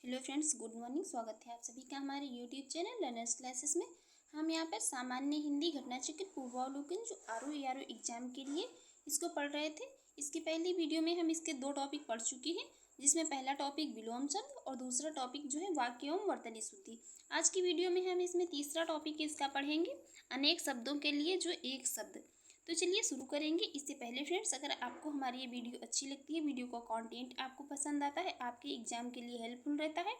Hello friends, good morning. स्वागत है आप सभी का हमारे यूट्यूब चैनल लर्नर्स क्लासेस में। हम यहाँ पर सामान्य हिंदी घटना चक्र पूर्वावलोकन जो आरओ एआरओ एग्जाम के लिए इसको पढ़ रहे थे। इसकी पहली वीडियो में हम इसके दो टॉपिक पढ़ चुके हैं, जिसमें पहला टॉपिक विलोम शब्द और दूसरा टॉपिक जो है वाक्य एवं वर्तनी शुद्धि। आज की वीडियो में हम इसमें तीसरा टॉपिक इसका पढ़ेंगे, अनेक शब्दों के लिए जो एक शब्द। तो चलिए शुरू करेंगे। इससे पहले फ्रेंड्स, अगर आपको हमारी ये वीडियो अच्छी लगती है, वीडियो का कंटेंट आपको पसंद आता है, आपके एग्जाम के लिए हेल्पफुल रहता है,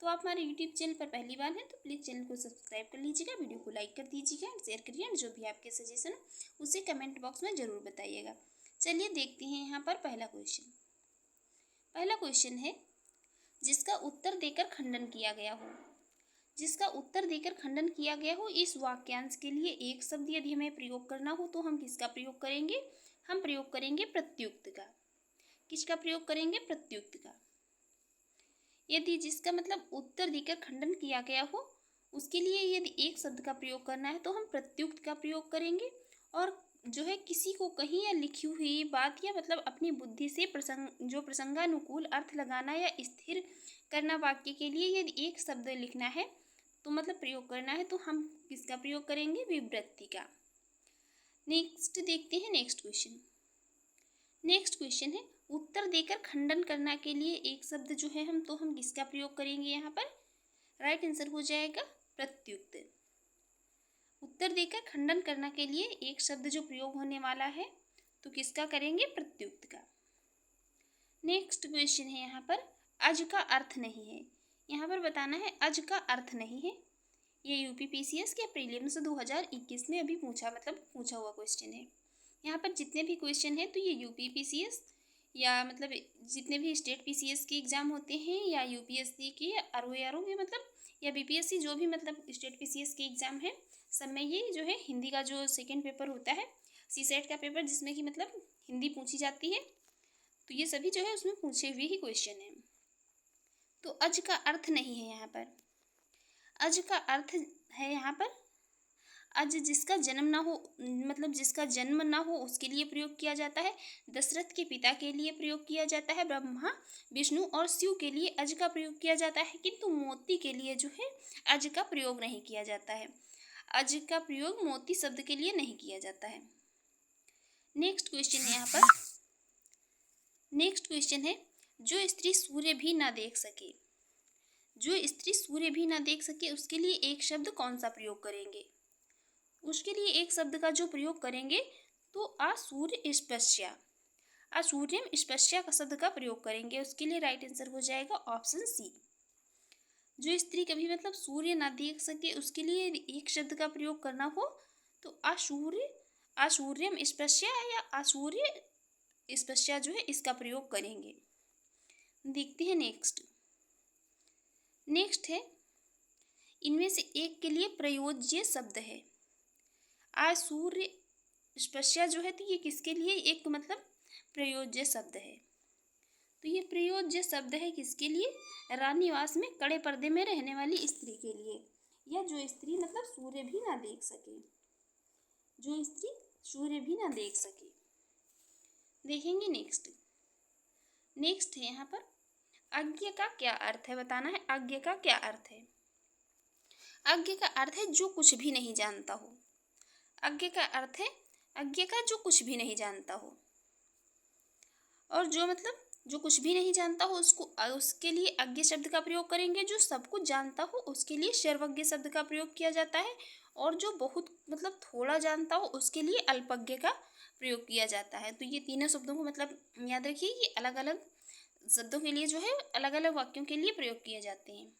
तो आप हमारे यूट्यूब चैनल पर पहली बार हैं तो प्लीज़ चैनल को सब्सक्राइब कर लीजिएगा, वीडियो को लाइक कर दीजिएगा एंड शेयर करिए, एंड जो भी आपके सजेशन उसे कमेंट बॉक्स में ज़रूर बताइएगा। चलिए देखते हैं यहाँ पर पहला क्वेश्चन। पहला क्वेश्चन है, जिसका उत्तर देकर खंडन किया गया हो। जिसका उत्तर देकर खंडन किया गया हो, इस वाक्यांश के लिए एक शब्द यदि हमें प्रयोग करना हो तो हम किसका प्रयोग करेंगे? हम प्रयोग करेंगे प्रत्युक्त का। किसका प्रयोग करेंगे? प्रत्युक्त का। यदि जिसका मतलब उत्तर देकर खंडन किया गया हो, उसके लिए यदि एक शब्द का प्रयोग करना है तो हम प्रत्युक्त का प्रयोग करेंगे। और जो है किसी को कही या लिखी हुई बात या मतलब अपनी बुद्धि से प्रसंगानुकूल अर्थ लगाना या स्थिर करना वाक्य के लिए यदि एक शब्द लिखना है तो मतलब प्रयोग करना है तो हम किसका प्रयोग करेंगे? विवृत्ति का। नेक्स्ट देखते हैं नेक्स्ट क्वेश्चन। नेक्स्ट क्वेश्चन है, उत्तर देकर खंडन करना के लिए एक शब्द जो है हम किसका प्रयोग करेंगे? यहाँ पर राइट आंसर हो जाएगा प्रत्युक्त। उत्तर देकर खंडन करना के लिए एक शब्द जो प्रयोग होने वाला है तो किसका करेंगे? प्रत्युक्त का। नेक्स्ट क्वेश्चन है यहाँ पर, अज का अर्थ नहीं है। यहाँ पर बताना है अज का अर्थ नहीं है। ये यूपीपीसीएस के प्रीलिम्स 2021 में अभी पूछा हुआ क्वेश्चन है। यहाँ पर जितने भी क्वेश्चन हैं तो ये यूपीपीसीएस या मतलब जितने भी स्टेट पीसीएस के एग्जाम होते हैं या यूपीएससी के आरओ के या बीपीएससी जो भी स्टेट पीसीएस के एग्जाम है, सब में ये जो है हिंदी का जो सेकेंड पेपर होता है, सीसेट का पेपर, जिसमें कि हिंदी पूछी जाती है, तो ये सभी जो है उसमें पूछे हुए ही क्वेश्चन है। तो अज का अर्थ नहीं है यहाँ पर। अज का अर्थ है यहाँ पर अज जिसका जन्म ना हो, जिसका जन्म ना हो उसके लिए प्रयोग किया जाता है। दशरथ के पिता के लिए प्रयोग किया जाता है। ब्रह्मा, विष्णु और शिव के लिए अज का प्रयोग किया जाता है, किंतु मोती के लिए जो है अज का प्रयोग नहीं किया जाता है। अज का प्रयोग मोती शब्द के लिए नहीं किया जाता है। नेक्स्ट क्वेश्चन है यहाँ पर। नेक्स्ट क्वेश्चन है, जो स्त्री सूर्य भी ना देख सके। जो स्त्री सूर्य भी ना देख सके उसके लिए एक शब्द कौन सा प्रयोग करेंगे? उसके लिए एक शब्द का जो प्रयोग करेंगे तो असूर्य स्पृश्या, असूर्यम स्पृश्या का शब्द का प्रयोग करेंगे। उसके लिए राइट आंसर हो जाएगा ऑप्शन सी। जो स्त्री कभी सूर्य ना देख सके उसके लिए एक शब्द का प्रयोग करना हो तो असूर्यम स्पृश्या या असूर्य स्पृश्या जो है इसका प्रयोग करेंगे। देखते हैं नेक्स्ट। नेक्स्ट है, इनमें से एक के लिए प्रयोज्य शब्द है। असूर्य स्पृश्या जो है तो ये किसके लिए एक प्रयोज्य शब्द है? तो ये प्रयोज्य शब्द है किसके लिए? रानीवास में कड़े पर्दे में रहने वाली स्त्री के लिए, या जो स्त्री सूर्य भी ना देख सके, जो स्त्री सूर्य भी ना देख सके। देखेंगे नेक्स्ट। नेक्स्ट है यहाँ पर, अज्ञ का क्या अर्थ है? बताना है अज्ञ का क्या अर्थ है। अज्ञ का अर्थ है जो कुछ भी नहीं जानता हो। अज्ञ का अर्थ है अज्ञ का जो कुछ भी नहीं जानता हो। और जो कुछ भी नहीं जानता हो उसके लिए अज्ञ शब्द का प्रयोग करेंगे। जो सब कुछ जानता हो उसके लिए सर्वज्ञ शब्द का प्रयोग किया जाता है। और जो बहुत थोड़ा जानता हो उसके लिए अल्पज्ञ का प्रयोग किया जाता है। तो ये तीनों शब्दों को याद रखिए, ये अलग अलग शब्दों के लिए जो है अलग अलग वाक्यों के लिए प्रयोग किए जाते हैं।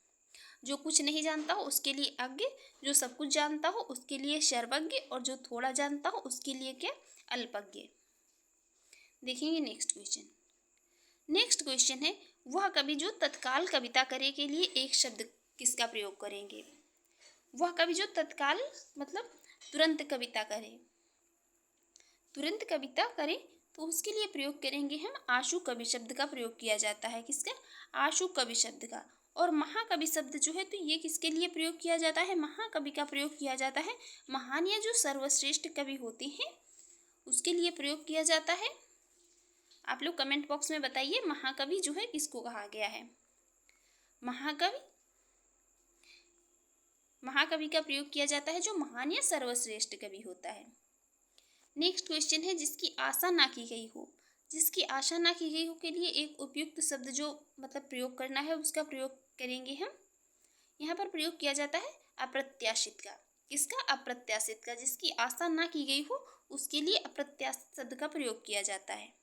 जो कुछ नहीं जानता हो उसके लिए अज्ञ, जो सब कुछ जानता हो उसके लिए सर्वज्ञ, और जो थोड़ा जानता हो उसके लिए क्या? अल्पज्ञ। देखेंगे नेक्स्ट क्वेश्चन। नेक्स्ट क्वेश्चन है, वह कवि जो तत्काल कविता करे के लिए एक शब्द किसका प्रयोग करेंगे? वह कवि जो तत्काल तुरंत कविता करे, तुरंत कविता करे तो उसके लिए प्रयोग करेंगे हम आशु कवि शब्द का प्रयोग किया जाता है। किसका? आशु कवि शब्द का। और महाकवि शब्द जो है तो ये किसके लिए प्रयोग किया जाता है? महाकवि का प्रयोग किया जाता है महान या जो सर्वश्रेष्ठ कवि होते हैं उसके लिए प्रयोग किया जाता है। आप लोग कमेंट बॉक्स में बताइए महाकवि जो है किसको कहा गया है। महाकवि, महाकवि का प्रयोग किया जाता है जो महान या सर्वश्रेष्ठ कवि होता है। नेक्स्ट क्वेश्चन है जिसकी आशा ना की गई हो। जिसकी आशा ना की गई हो के लिए एक उपयुक्त शब्द जो मतलब प्रयोग करना है उसका प्रयोग करेंगे हम। यहाँ पर प्रयोग किया जाता है अप्रत्याशित का। किसका? अप्रत्याशित का। जिसकी आशा ना की गई हो उसके लिए अप्रत्याशित शब्द का प्रयोग किया जाता है।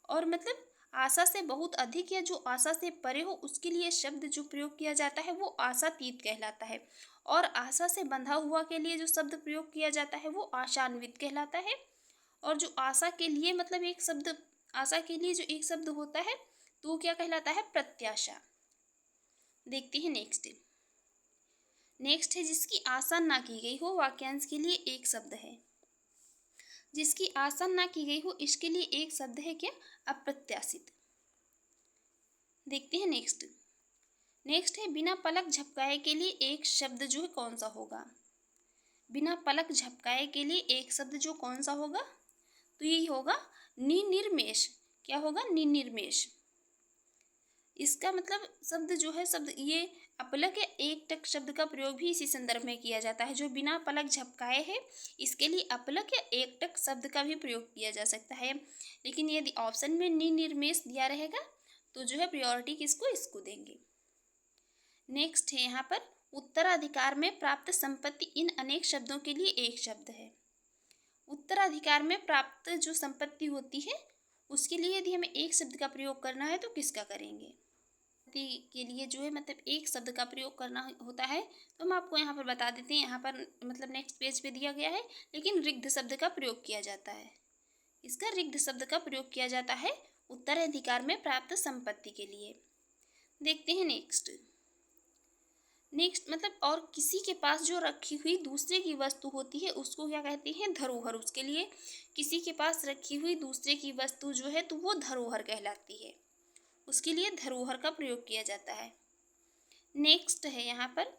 और मतलब आशा से बहुत अधिक या जो आशा से परे हो उसके लिए शब्द जो प्रयोग किया जाता है वो आशातीत कहलाता है। और आशा से बंधा हुआ के लिए जो शब्द प्रयोग किया जाता है वो आशान्वित कहलाता है। और जो आशा के लिए मतलब एक शब्द, आशा के लिए जो एक शब्द होता है तो वो क्या कहलाता है? प्रत्याशा। देखते हैं नेक्स्ट। नेक्स्ट है जिसकी आशा ना की गई हो। वाक्यांश के लिए एक शब्द है। जिसकी आशा ना की गई हो इसके लिए एक शब्द है क्या? अप्रत्याशित। देखते हैं नेक्स्ट। नेक्स्ट है बिना पलक झपकाए के लिए एक शब्द जो है कौन सा होगा? बिना पलक झपकाए के लिए एक शब्द जो कौन सा होगा? तो यही होगा निनिर्मेष। क्या होगा? निनिर्मेष। इसका मतलब शब्द जो है शब्द ये अपलक या एक टक शब्द का प्रयोग भी इसी संदर्भ में किया जाता है। जो बिना पलक झपकाए है इसके लिए अपलक या एक टक शब्द का भी प्रयोग किया जा सकता है। लेकिन यदि ऑप्शन में निनिर्मेष दिया रहेगा तो जो है प्रायोरिटी किसको? इसको देंगे। नेक्स्ट है यहाँ पर उत्तराधिकार में प्राप्त संपत्ति। इन अनेक शब्दों के लिए एक शब्द है। उत्तराधिकार में प्राप्त जो संपत्ति होती है उसके लिए यदि हमें एक शब्द का प्रयोग करना है तो किसका करेंगे? के लिए जो है मतलब एक शब्द का प्रयोग करना होता है तो हम आपको यहाँ पर बता देते हैं। यहाँ पर मतलब नेक्स्ट पेज पे दिया गया है, लेकिन रिक्त शब्द का प्रयोग किया जाता है। इसका रिक्त शब्द का प्रयोग किया जाता है उत्तराधिकार में प्राप्त संपत्ति के लिए। देखते हैं नेक्स्ट। नेक्स्ट मतलब और किसी के पास जो रखी हुई दूसरे की वस्तु होती है उसको क्या कहते हैं? धरोहर। उसके लिए किसी के पास रखी हुई दूसरे की वस्तु जो है तो वो धरोहर कहलाती है। उसके लिए धरोहर का प्रयोग किया जाता है। नेक्स्ट है यहाँ पर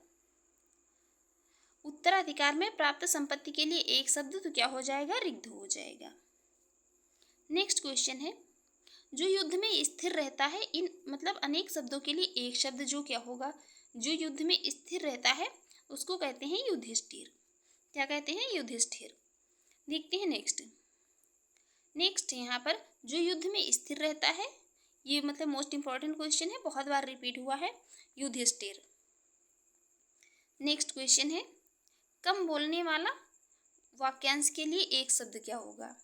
उत्तराधिकार में प्राप्त संपत्ति के लिए एक शब्द तो क्या हो जाएगा? रिक्त हो जाएगा। नेक्स्ट क्वेश्चन है जो युद्ध में स्थिर रहता है। इन मतलब अनेक शब्दों के लिए एक शब्द जो क्या होगा? जो युद्ध में स्थिर रहता है उसको कहते हैं युधिष्ठिर। क्या कहते हैं? युधिष्ठिर। देखते हैं नेक्स्ट। नेक्स्ट यहाँ पर जो युद्ध में स्थिर रहता है, ये मतलब मोस्ट इंपॉर्टेंट क्वेश्चन है, बहुत बार रिपीट हुआ है, युधिष्ठिर। नेक्स्ट क्वेश्चन है कम बोलने वाला वाक्यांश के लिए एक शब्द क्या होगा?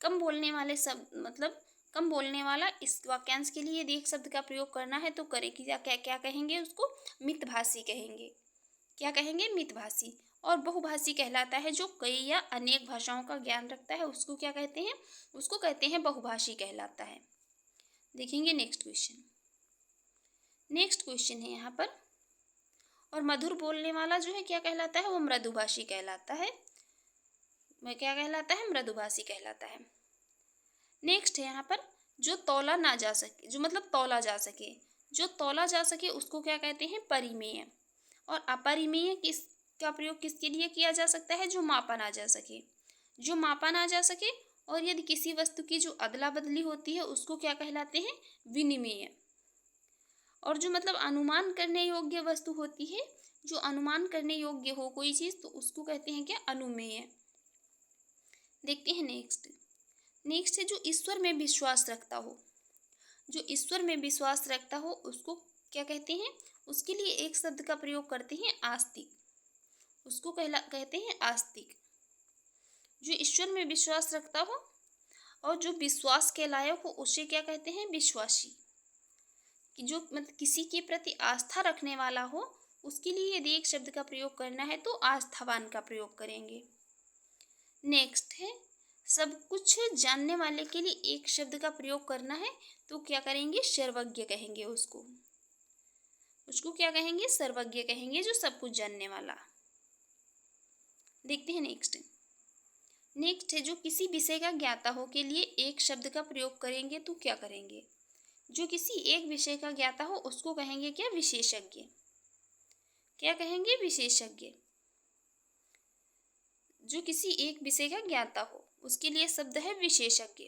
कम बोलने वाले शब्द मतलब कम बोलने वाला इस वाक्यांश के लिए यदि एक शब्द का प्रयोग करना है तो करें कि क्या कहेंगे? उसको मितभाषी कहेंगे। क्या कहेंगे? मितभाषी। और बहुभाषी कहलाता है जो कई या अनेक भाषाओं का ज्ञान रखता है उसको क्या कहते हैं? उसको कहते हैं बहुभाषी कहलाता है। देखेंगे नेक्स्ट क्वेश्चन। नेक्स्ट क्वेश्चन है यहाँ पर और मधुर बोलने वाला जो है क्या कहलाता है? वो मृदुभाषी कहलाता है। क्या कहलाता है? मृदुभाषी कहलाता है। नेक्स्ट है यहाँ पर जो तौला ना जा सके, जो मतलब तौला जा सके, जो तौला जा सके उसको क्या कहते हैं? परिमेय। और अपरिमेय किसका प्रयोग किसके लिए किया जा सकता है? जो मापा ना जा सके। जो मापा ना जा सके और यदि किसी वस्तु की जो अदला बदली होती है उसको क्या कहलाते हैं? विनिमेय। और जो मतलब अनुमान करने योग्य वस्तु होती है, जो अनुमान करने योग्य हो कोई चीज तो उसको कहते हैं क्या? अनुमेय। देखते हैं नेक्स्ट। नेक्स्ट है जो ईश्वर में विश्वास रखता हो। जो ईश्वर में विश्वास रखता हो उसको क्या कहते हैं? उसके लिए एक शब्द का प्रयोग करते हैं आस्तिक। उसको कहते हैं आस्तिक। जो ईश्वर में विश्वास रखता हो और जो विश्वास के लायक हो उसे क्या कहते हैं? विश्वासी। कि जो मतलब किसी के प्रति आस्था रखने वाला हो उसके लिए यदि एक शब्द का प्रयोग करना है तो आस्थावान का प्रयोग करेंगे। नेक्स्ट है सब कुछ जानने वाले के लिए एक शब्द का प्रयोग करना है तो क्या करेंगे? सर्वज्ञ कहेंगे उसको। उसको क्या कहेंगे? सर्वज्ञ कहेंगे, जो सब कुछ जानने वाला। देखते हैं नेक्स्ट। नेक्स्ट है जो किसी विषय का ज्ञाता हो के लिए एक शब्द का प्रयोग करेंगे तो क्या करेंगे? जो किसी एक विषय का ज्ञाता हो उसको कहेंगे क्या? विशेषज्ञ। क्या कहेंगे? विशेषज्ञ। जो किसी एक विषय का ज्ञाता हो उसके लिए शब्द है विशेषज्ञ।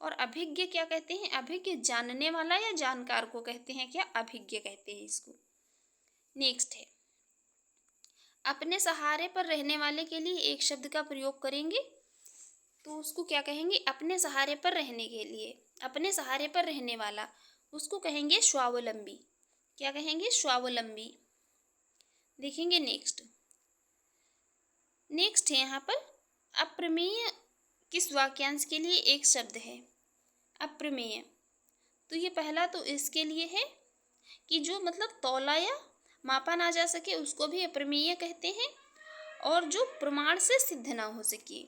और अभिज्ञ क्या कहते हैं? अभिज्ञ जानने वाला या जानकार को कहते हैं क्या? अभिज्ञ कहते हैं इसको। नेक्स्ट है, अपने सहारे पर रहने वाले के लिए एक शब्द का प्रयोग करेंगे तो उसको क्या कहेंगे? अपने सहारे पर रहने के लिए, अपने सहारे पर रहने वाला, उसको कहेंगे स्वावलंबी। क्या कहेंगे? स्वावलंबी। देखेंगे नेक्स्ट। नेक्स्ट है यहाँ पर अप्रमेय किस वाक्यांश के लिए एक शब्द है? अप्रमेय। तो ये पहला तो इसके लिए है कि जो मतलब तौला या मापा ना जा सके उसको भी अप्रमेय कहते हैं, और जो प्रमाण से सिद्ध ना हो सके।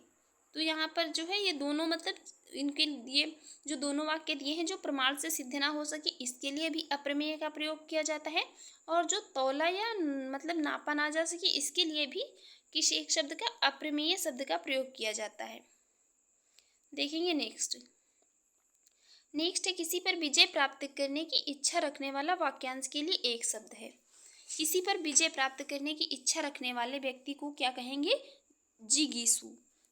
तो यहाँ पर जो है ये दोनों मतलब इनके लिए जो दोनों वाक्य दिए हैं, जो प्रमाण से सिद्ध ना हो सके इसके लिए भी अप्रमेय का प्रयोग किया जाता है, और जो तौला या मतलब नापा ना जा सके इसके लिए भी किसी एक शब्द का अप्रमेय शब्द का प्रयोग किया जाता है। देखेंगे नेक्स्ट। नेक्स्ट है, किसी पर विजय प्राप्त करने की इच्छा रखने वाला वाक्यांश के लिए एक शब्द है। किसी पर विजय प्राप्त करने की इच्छा रखने वाले व्यक्ति को क्या कहेंगे? जिगीषु।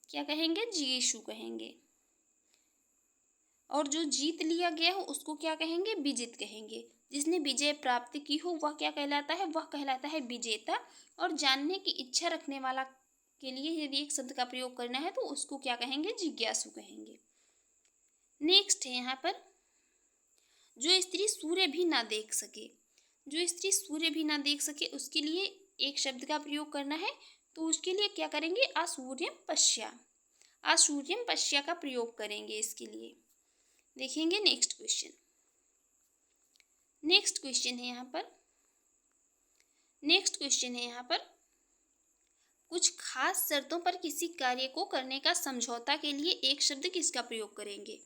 क्या कहेंगे? जिगीषु कहेंगे। और जो जीत लिया गया हो उसको क्या कहेंगे? विजित कहेंगे। जिसने विजय प्राप्त की हो वह क्या कहलाता है? वह कहलाता है विजेता। और जानने की इच्छा रखने वाला के लिए यदि एक शब्द का प्रयोग करना है तो उसको क्या कहेंगे? जिज्ञासु कहेंगे। नेक्स्ट है यहाँ पर, जो स्त्री सूर्य भी ना देख सके, जो स्त्री सूर्य भी ना देख सके उसके लिए एक शब्द का प्रयोग करना है तो उसके लिए क्या करेंगे? आसूर्यम पश्या। आसूर्यम पश्या का प्रयोग करेंगे इसके लिए। देखेंगे नेक्स्ट क्वेश्चन। नेक्स्ट क्वेश्चन है यहाँ पर, नेक्स्ट क्वेश्चन है यहाँ पर, कुछ खास शर्तों पर किसी कार्य को करने का समझौता के लिए एक शब्द किसका प्रयोग करेंगे?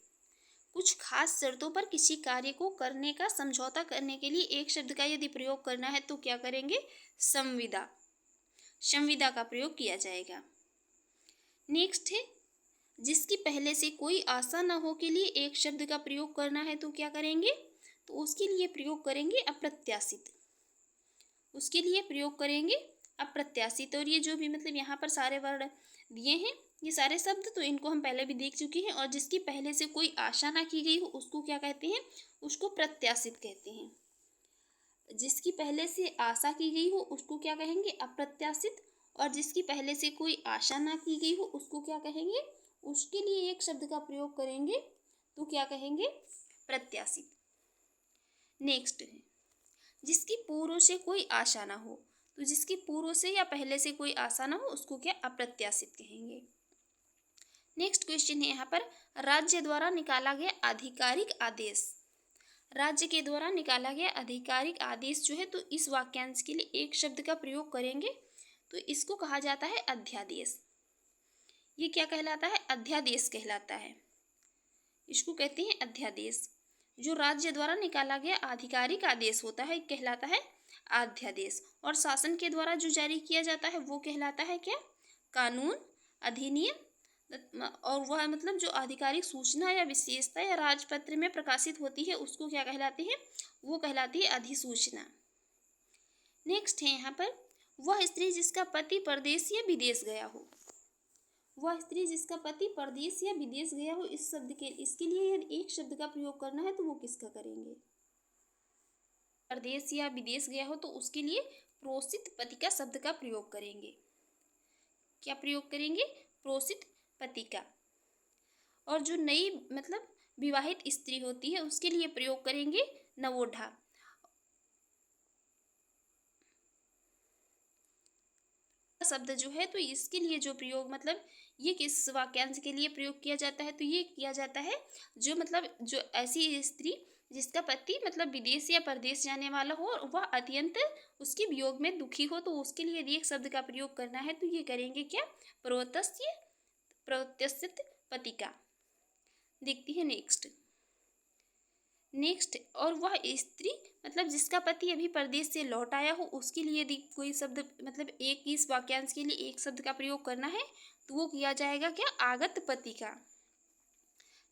कुछ खास शर्तों पर किसी कार्य को करने का समझौता करने के लिए एक शब्द का यदि प्रयोग करना है तो क्या करेंगे? संविदा। संविदा का प्रयोग किया जाएगा। नेक्स्ट है, जिसकी पहले से कोई आशा न हो के लिए एक शब्द का प्रयोग करना है तो क्या करेंगे? तो उसके लिए प्रयोग करेंगे अप्रत्याशित। उसके लिए प्रयोग करेंगे अप्रत्याशित। और ये जो भी मतलब यहाँ पर सारे वर्ड दिए हैं, ये सारे शब्द तो इनको हम पहले भी देख चुके हैं। और जिसकी पहले से कोई आशा ना की गई हो उसको क्या कहते हैं? उसको प्रत्याशित कहते हैं। जिसकी पहले से आशा की गई हो उसको क्या कहेंगे? अप्रत्याशित। और जिसकी पहले से कोई आशा ना की गई हो उसको क्या कहेंगे? उसके लिए एक शब्द का प्रयोग करेंगे तो क्या कहेंगे? प्रत्याशित। नेक्स्ट है, जिसकी पूर्व से कोई आशा ना हो, तो जिसकी पूर्व से या पहले से कोई आशा ना हो उसको क्या? अप्रत्याशित कहेंगे। नेक्स्ट क्वेश्चन है यहाँ पर, राज्य द्वारा निकाला गया आधिकारिक आदेश। राज्य के द्वारा निकाला गया आधिकारिक आदेश जो है तो इस वाक्यांश के लिए एक शब्द का प्रयोग करेंगे तो इसको कहा जाता है अध्यादेश। ये क्या कहलाता है? अध्यादेश कहलाता है। इसको कहते हैं अध्यादेश। जो राज्य द्वारा निकाला गया आधिकारिक आदेश होता है कहलाता है अध्यादेश। और शासन के द्वारा जो जारी किया जाता है वो कहलाता है क्या? कानून, अधिनियम। और वह मतलब जो आधिकारिक सूचना या विशेषता या राजपत्र में प्रकाशित होती है उसको क्या कहलाती है? वो कहलाती है अधिसूचना। नेक्स्ट है यहाँ पर, वह स्त्री जिसका पति परदेश या विदेश गया हो। वह स्त्री जिसका पति परदेश या विदेश गया हो, इस शब्द के इसके लिए यदि एक शब्द का प्रयोग करना है तो वो किसका करेंगे? परदेश या विदेश गया हो तो उसके लिए प्रोषित पति का शब्द का प्रयोग करेंगे। क्या प्रयोग करेंगे? प्रोषित पति का। और जो नई मतलब विवाहित स्त्री होती है उसके लिए प्रयोग करेंगे नवोढ़ा। शब्द जो है तो इसके लिए जो प्रयोग मतलब ये किस वाक्यांश के लिए प्रयोग किया जाता है? तो ये किया जाता है जो मतलब जो ऐसी स्त्री जिसका पति मतलब विदेश या परदेश जाने वाला हो और वह अत्यंत उसके वियोग में दुखी हो तो उसके लिए यदि एक शब्द का प्रयोग करना है तो ये करेंगे क्या? प्रत्याशित पति का। देखती है नेक्स्ट। नेक्स्ट, और वह स्त्री मतलब जिसका पति अभी परदेश से लौट आया हो उसके लिए यदि कोई शब्द मतलब एक इस वाक्यांश के लिए एक शब्द का प्रयोग करना है तो वो किया जाएगा क्या? आगत पति का।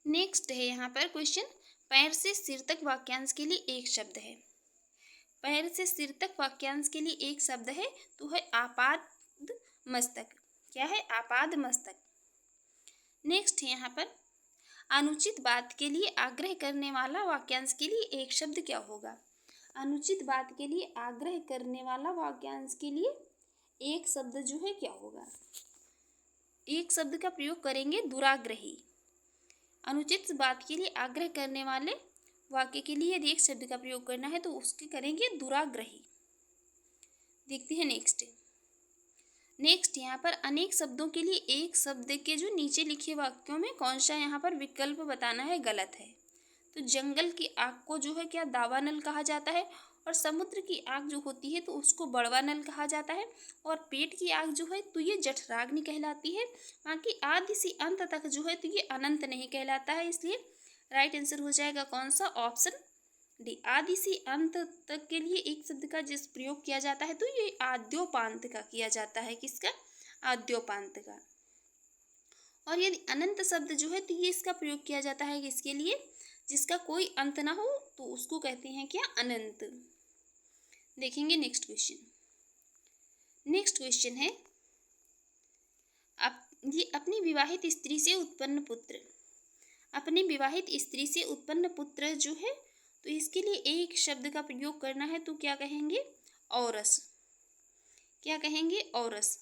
नेक्स्ट है यहाँ पर क्वेश्चन, पैर से सिर तक वाक्यांश के लिए एक शब्द है। पैर से सिर तक वाक्यांश के लिए एक शब्द है तो है आपाद मस्तक। क्या है? आपाद मस्तक। नेक्स्ट है यहाँ पर, अनुचित बात के लिए आग्रह करने वाला वाक्यांश के लिए एक शब्द क्या होगा? अनुचित बात के लिए आग्रह करने वाला वाक्यांश के लिए एक शब्द जो है क्या होगा? एक शब्द का प्रयोग करेंगे दुराग्रही। अनुचित बात के लिए आग्रह करने वाले वाक्य के लिए यदि एक शब्द का प्रयोग करना है तो उसके करेंगे दुराग्रही। देखते हैं नेक्स्ट यहाँ पर अनेक शब्दों के लिए एक शब्द के जो नीचे लिखे वाक्यों में कौन सा यहाँ पर विकल्प बताना है गलत है। तो जंगल की आग को जो है क्या दावानल कहा जाता है, और समुद्र की आग जो होती है तो उसको बड़वानल कहा जाता है, और पेट की आग जो है तो ये जठराग्नि कहलाती है। बाकी आदि से अंत तक जो है तो ये अनंत नहीं कहलाता है, इसलिए राइट आंसर हो जाएगा कौन सा? Option D. आदि से अंत तक के लिए एक शब्द का जिस प्रयोग किया जाता है तो ये आद्योपांत का किया जाता है। किसका? आद्योपांत का। और यदि अनंत शब्द जो है तो ये इसका प्रयोग किया जाता है किसके लिए? जिसका कोई अंत ना हो तो उसको कहते हैं क्या? अनंत। देखेंगे नेक्स्ट क्वेश्चन है ये अपनी विवाहित स्त्री से उत्पन्न पुत्र। अपनी विवाहित स्त्री से उत्पन्न पुत्र जो है तो इसके लिए एक शब्द का प्रयोग करना है तो क्या कहेंगे? औरस। क्या कहेंगे? औरस।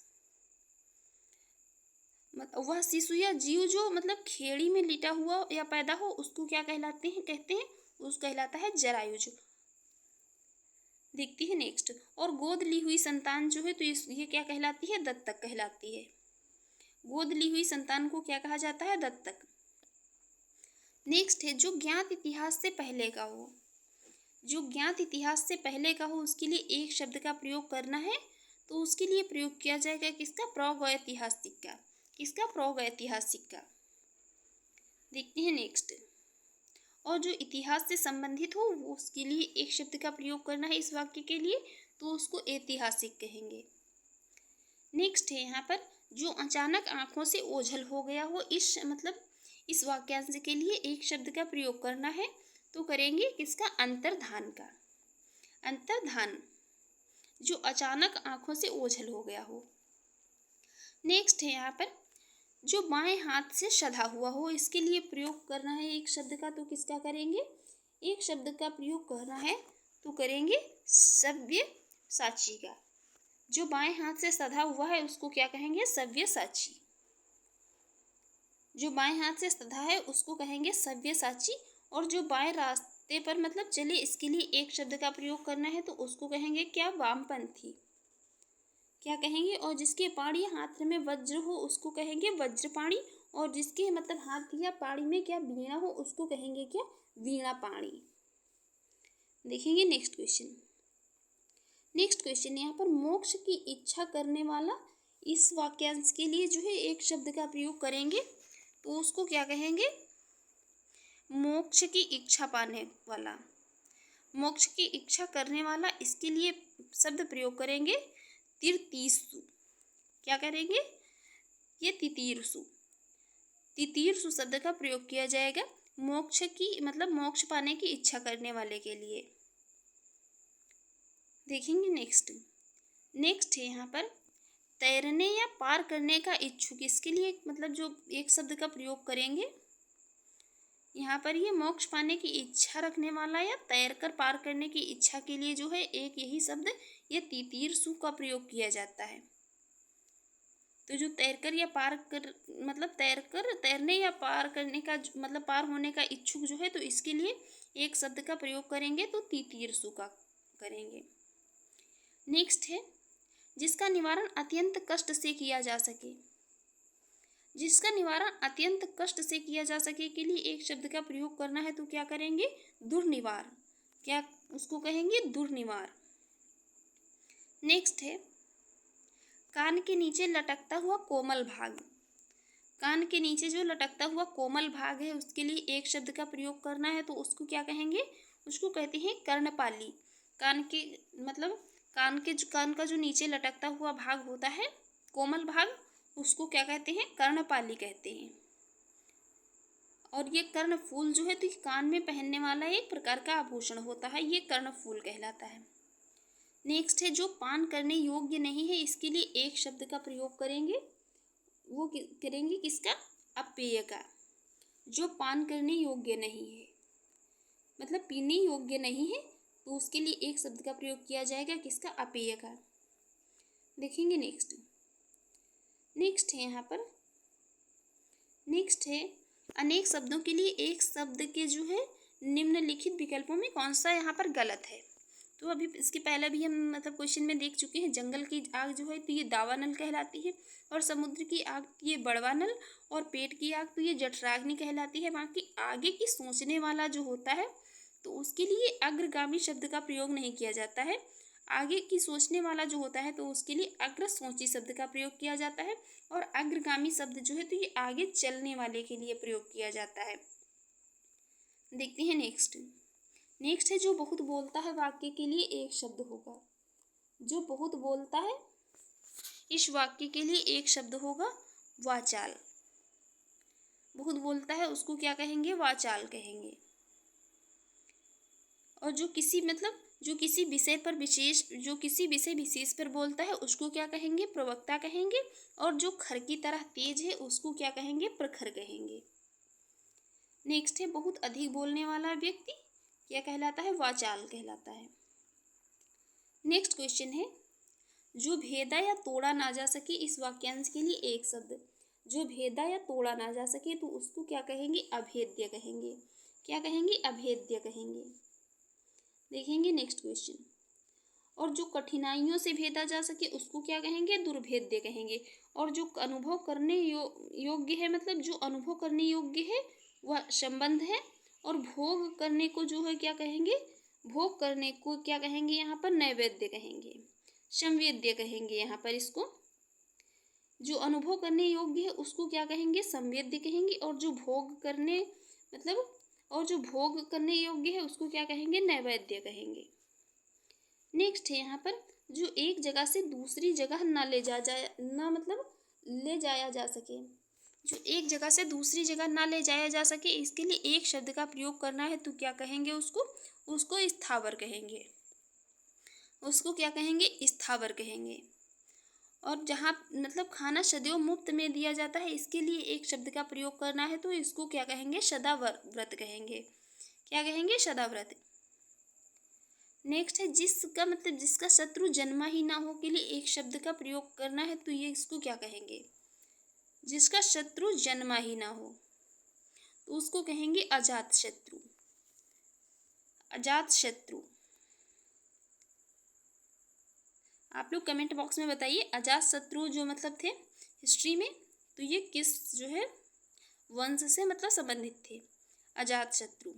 वह शिशु या जीव जो मतलब खेड़ी में लिटा हुआ या पैदा हो उसको क्या कहलाते हैं? कहते हैं उसको कहलाता है जरायुज। देखती है नेक्स्ट। और गोद ली हुई संतान जो है तो ये क्या कहलाती है? दत्तक कहलाती है। गोद ली हुई संतान को क्या कहा जाता है? दत्तक। नेक्स्ट है जो ज्ञात इतिहास से पहले का हो। जो ज्ञात इतिहास से पहले का हो उसके लिए एक शब्द का प्रयोग करना है तो उसके लिए प्रयोग किया जाएगा किसका? प्रागैतिहासिक का। किसका? प्रागैतिहासिक का। देखते हैं नेक्स्ट। और जो इतिहास से संबंधित हो वो उसके लिए एक शब्द का प्रयोग करना है इस वाक्य के लिए तो उसको ऐतिहासिक कहेंगे। नेक्स्ट है यहाँ पर जो अचानक आंखों से ओझल हो गया हो, इस वाक्यांश के लिए एक शब्द का प्रयोग करना है तो करेंगे किसका? अंतर्धान का। अंतर्धान। जो अचानक आंखों से ओझल हो गया हो। नेक्स्ट है यहाँ पर जो बाएं हाथ से सधा हुआ हो इसके लिए प्रयोग करना है एक शब्द का तो किसका करेंगे? एक शब्द का प्रयोग करना है तो करेंगे सव्यसाची का। जो बाएं हाथ से सधा हुआ है उसको क्या कहेंगे? सव्यसाची। जो बाएं हाथ से सधा है उसको कहेंगे सव्यसाची। और जो बाएं रास्ते पर चले इसके लिए एक शब्द का प्रयोग करना है तो उसको कहेंगे क्या? वामपंथी। क्या कहेंगे? और जिसके पाड़ी हाथ में वज्र हो उसको कहेंगे वज्रपाणी। और जिसके हाथ या पाड़ी में क्या वीणा हो उसको कहेंगे क्या? वीणापाणी। देखेंगे नेक्स्ट क्वेश्चन यहाँ पर मोक्ष की इच्छा करने वाला इस वाक्यांश के लिए जो है एक शब्द का प्रयोग करेंगे तो उसको क्या कहेंगे? मोक्ष की इच्छा पाने वाला। मोक्ष की इच्छा करने वाला इसके लिए शब्द प्रयोग करेंगे तितीर्षु। क्या करेंगे? ये तितीर्षु। तितीर्षु शब्द का प्रयोग किया जाएगा मोक्ष की मोक्ष पाने की इच्छा करने वाले के लिए। देखेंगे नेक्स्ट है यहाँ पर तैरने या पार करने का इच्छुक इसके लिए जो एक शब्द का प्रयोग करेंगे यहाँ पर ये मोक्ष पाने की इच्छा रखने वाला या तैरकर पार करने की इच्छा के लिए जो है एक यही शब्द ये तितीर्षु का प्रयोग किया जाता है। तो जो तैरकर या पार कर तैरने या पार करने का पार होने का इच्छुक जो है तो इसके लिए एक शब्द का प्रयोग करेंगे तो तितीर्षु का करेंगे। नेक्स्ट है जिसका निवारण अत्यंत कष्ट से किया जा सके। जिसका निवारण अत्यंत कष्ट से किया जा सके के लिए एक शब्द का प्रयोग करना है तो क्या करेंगे? दुर्निवार। क्या उसको कहेंगे? दुर्निवार। नेक्स्ट है कान के नीचे लटकता हुआ कोमल भाग। कान के नीचे जो लटकता हुआ कोमल भाग है उसके लिए एक शब्द का प्रयोग करना है तो उसको क्या कहेंगे? उसको कहते हैं कर्णपाली। कान का जो नीचे लटकता हुआ भाग होता है कोमल भाग उसको क्या कहते हैं? कर्णपाली कहते हैं। और ये कर्णफूल जो है तो कान में पहनने वाला एक प्रकार का आभूषण होता है, ये कर्णफूल कहलाता है। नेक्स्ट है जो पान करने योग्य नहीं है इसके लिए एक शब्द का प्रयोग करेंगे वो करेंगे किसका? अपेय का। जो पान करने योग्य नहीं है, मतलब पीने योग्य नहीं है, तो उसके लिए एक शब्द का प्रयोग किया जाएगा, किसका? अपेय का। देखेंगे नेक्स्ट है यहाँ पर, नेक्स्ट है अनेक शब्दों के लिए एक शब्द के जो है निम्नलिखित विकल्पों में कौन सा यहाँ पर गलत है। तो अभी इसके पहले भी हम मतलब क्वेश्चन में देख चुके हैं। जंगल की आग जो है तो ये दावानल कहलाती है, और समुद्र की आग ये बड़वानल, और पेट की आग तो ये जठराग्नि कहलाती है। बाकी आगे की सोचने वाला जो होता है तो उसके लिए अग्रगामी शब्द का प्रयोग नहीं किया जाता है। आगे की सोचने वाला जो होता है तो उसके लिए अग्रसोची शब्द का प्रयोग किया जाता है, और अग्रगामी शब्द जो है तो ये आगे चलने वाले के लिए प्रयोग किया जाता है। देखते हैं नेक्स्ट है जो बहुत बोलता है वाक्य के लिए एक शब्द होगा। जो बहुत बोलता है इस वाक्य के लिए एक शब्द होगा वाचाल। बहुत बोलता है उसको क्या कहेंगे? वाचाल कहेंगे। और जो किसी विषय विशेष पर बोलता है उसको क्या कहेंगे? प्रवक्ता कहेंगे। और जो खर की तरह तेज है उसको क्या कहेंगे? प्रखर कहेंगे। नेक्स्ट है बहुत अधिक बोलने वाला व्यक्ति क्या कहलाता है? वाचाल कहलाता है। नेक्स्ट क्वेश्चन है जो भेदा या तोड़ा ना जा सके इस वाक्यांश के लिए एक शब्द। जो भेदा या तोड़ा ना जा सके तो उसको क्या कहेंगे? अभेद्य कहेंगे। क्या कहेंगे? अभेद्य कहेंगे। देखेंगे नेक्स्ट क्वेश्चन। और जो कठिनाइयों से भेदा जा सके उसको क्या कहेंगे? दुर्भेद्य कहेंगे। और जो अनुभव करने योग्य है, मतलब जो अनुभव करने योग्य है वह संबंध है। और भोग करने को जो है क्या कहेंगे? भोग करने को क्या कहेंगे? यहाँ पर नैवेद्य कहेंगे, संवेद्य कहेंगे। यहाँ पर इसको जो अनुभव करने योग्य है उसको क्या कहेंगे? संवेद्य कहेंगे। और जो भोग करने योग्य है उसको क्या कहेंगे? नैवेद्य कहेंगे। नेक्स्ट है यहाँ पर जो एक जगह से दूसरी जगह ले जाया जा सके। जो एक जगह से दूसरी जगह ना ले जाया जा सके इसके लिए एक शब्द का प्रयोग करना है तो क्या कहेंगे? उसको स्थावर कहेंगे। उसको क्या कहेंगे? स्थावर कहेंगे। और जहाँ मतलब खाना सदैव मुफ्त में दिया जाता है इसके लिए एक शब्द का प्रयोग करना है तो इसको क्या कहेंगे? सदाव्रत कहेंगे। क्या कहेंगे? सदाव्रत। नेक्स्ट है जिसका शत्रु जन्मा ही ना हो के लिए एक शब्द का प्रयोग करना है तो ये इसको क्या कहेंगे? जिसका शत्रु जन्मा ही ना हो तो उसको कहेंगे अजात शत्रु। अजात शत्रु। आप लोग कमेंट बॉक्स में बताइए अजात शत्रु जो मतलब थे हिस्ट्री में तो ये किस जो है वंश से मतलब संबंधित थे? अजात शत्रु।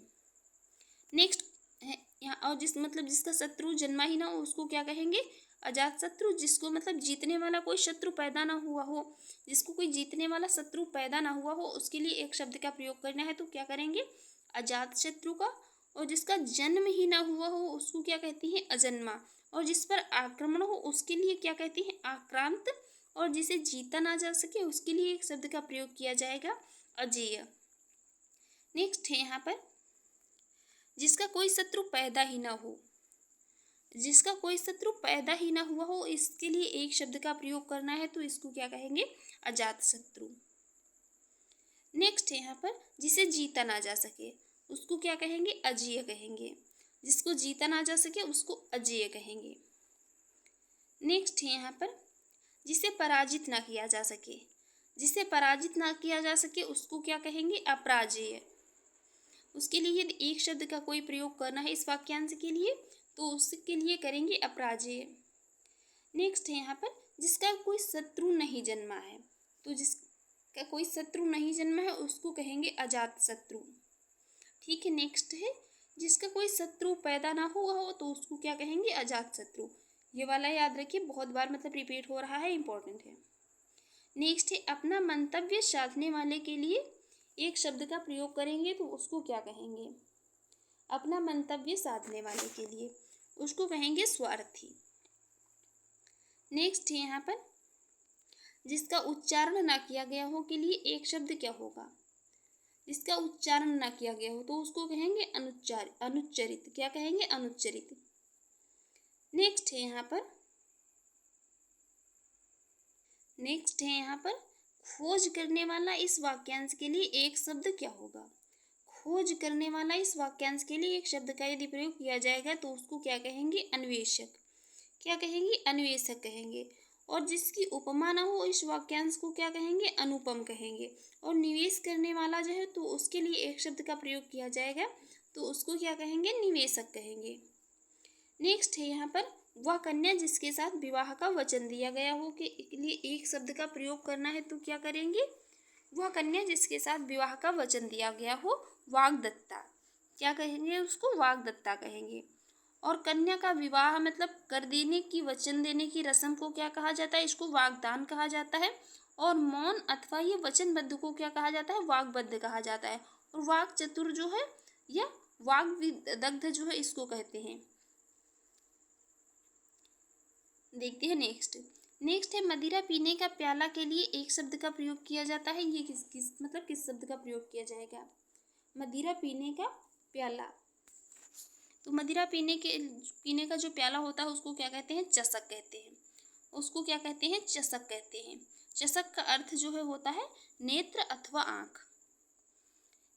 नेक्स्ट है यहाँ और जिसका शत्रु जन्मा ही ना हो उसको क्या कहेंगे? अजात शत्रु। जिसको मतलब जीतने वाला कोई शत्रु पैदा ना हुआ हो, जिसको कोई जीतने वाला शत्रु पैदा ना हुआ हो उसके लिए एक शब्द का प्रयोग करना है तो क्या करेंगे? अजात शत्रु का। और जिसका जन्म ही ना हुआ हो उसको क्या कहती हैं? अजन्मा। और जिस पर आक्रमण हो उसके लिए क्या कहती हैं? आक्रांत। और जिसे जीता ना जा सके उसके लिए एक शब्द का प्रयोग किया जाएगा अजेय। नेक्स्ट है यहाँ पर जिसका कोई शत्रु पैदा ही ना हो। जिसका कोई शत्रु पैदा ही ना हुआ हो इसके लिए एक शब्द का प्रयोग करना है तो इसको क्या कहेंगे? अजात शत्रु। नेक्स्ट है यहाँ पर जिसे जीता ना जा सके उसको क्या कहेंगे? अजेय कहेंगे। जिसको जीता ना जा सके उसको अजेय कहेंगे। नेक्स्ट है यहाँ पर जिसे पराजित ना किया जा सके। जिसे पराजित ना किया जा सके उसको क्या कहेंगे? अपराजेय। उसके लिए यदि एक शब्द का कोई प्रयोग करना है इस वाक्यांश के लिए तो उसके लिए करेंगे अपराजेय। नेक्स्ट है यहाँ पर जिसका कोई शत्रु नहीं जन्मा है तो जिसका कोई शत्रु नहीं जन्मा है उसको कहेंगे अजात शत्रु। ठीक है। नेक्स्ट है जिसका कोई शत्रु पैदा ना हुआ हो तो उसको क्या कहेंगे? अजात शत्रु। ये वाला याद रखिए, बहुत बार मतलब रिपीट हो रहा है, इंपॉर्टेंट है। नेक्स्ट है अपना मंतव्य साधने वाले के लिए एक शब्द का प्रयोग करेंगे तो उसको क्या कहेंगे? अपना मंतव्य साधने वाले के लिए उसको कहेंगे स्वार्थी। नेक्स्ट है यहाँ पर जिसका उच्चारण ना किया गया हो के लिए एक शब्द क्या होगा? जिसका उच्चारण ना किया गया हो तो उसको कहेंगे अनुच्चरित। क्या कहेंगे? अनुच्चरित। नेक्स्ट है यहाँ पर खोज करने वाला इस वाक्यांश के लिए एक शब्द क्या होगा? खोज करने वाला इस वाक्यांश के लिए एक शब्द का यदि प्रयोग किया जाएगा तो उसको क्या कहेंगे? अन्वेषक। क्या कहेंगे? अन्वेषक कहेंगे। और जिसकी उपमा ना हो इस वाक्यांश को क्या कहेंगे? अनुपम कहेंगे। और निवेश करने वाला जो है तो उसके लिए एक शब्द का प्रयोग किया जाएगा तो उसको क्या कहेंगे? निवेशक कहेंगे। नेक्स्ट है यहाँ पर, वह कन्या जिसके साथ विवाह का वचन दिया गया हो के लिए एक शब्द का प्रयोग करना है तो क्या करेंगे? वह कन्या जिसके साथ विवाह का वचन दिया गया हो, वाग्दत्ता। क्या कहेंगे उसको? वाग्दत्ता कहेंगे। और कन्या का विवाह मतलब कर देने की, वचन देने की रस्म को क्या कहा जाता है? इसको वाग्दान कहा जाता है। और मौन अथवा ये वचनबद्ध को क्या कहा जाता है? वाग्बद्ध कहा जाता है। और वाक चतुर जो है या वाग्दग्ध जो है इसको कहते हैं। देखते हैं नेक्स्ट है, मदिरा पीने का प्याला के लिए एक शब्द का प्रयोग किया जाता है। ये किस शब्द का प्रयोग किया जाएगा? मदिरा पीने का प्याला। तो मदिरा पीने का जो प्याला होता है उसको क्या कहते हैं? चषक कहते हैं। उसको क्या कहते हैं? चषक कहते हैं। चषक का अर्थ जो है होता है नेत्र अथवा आँख।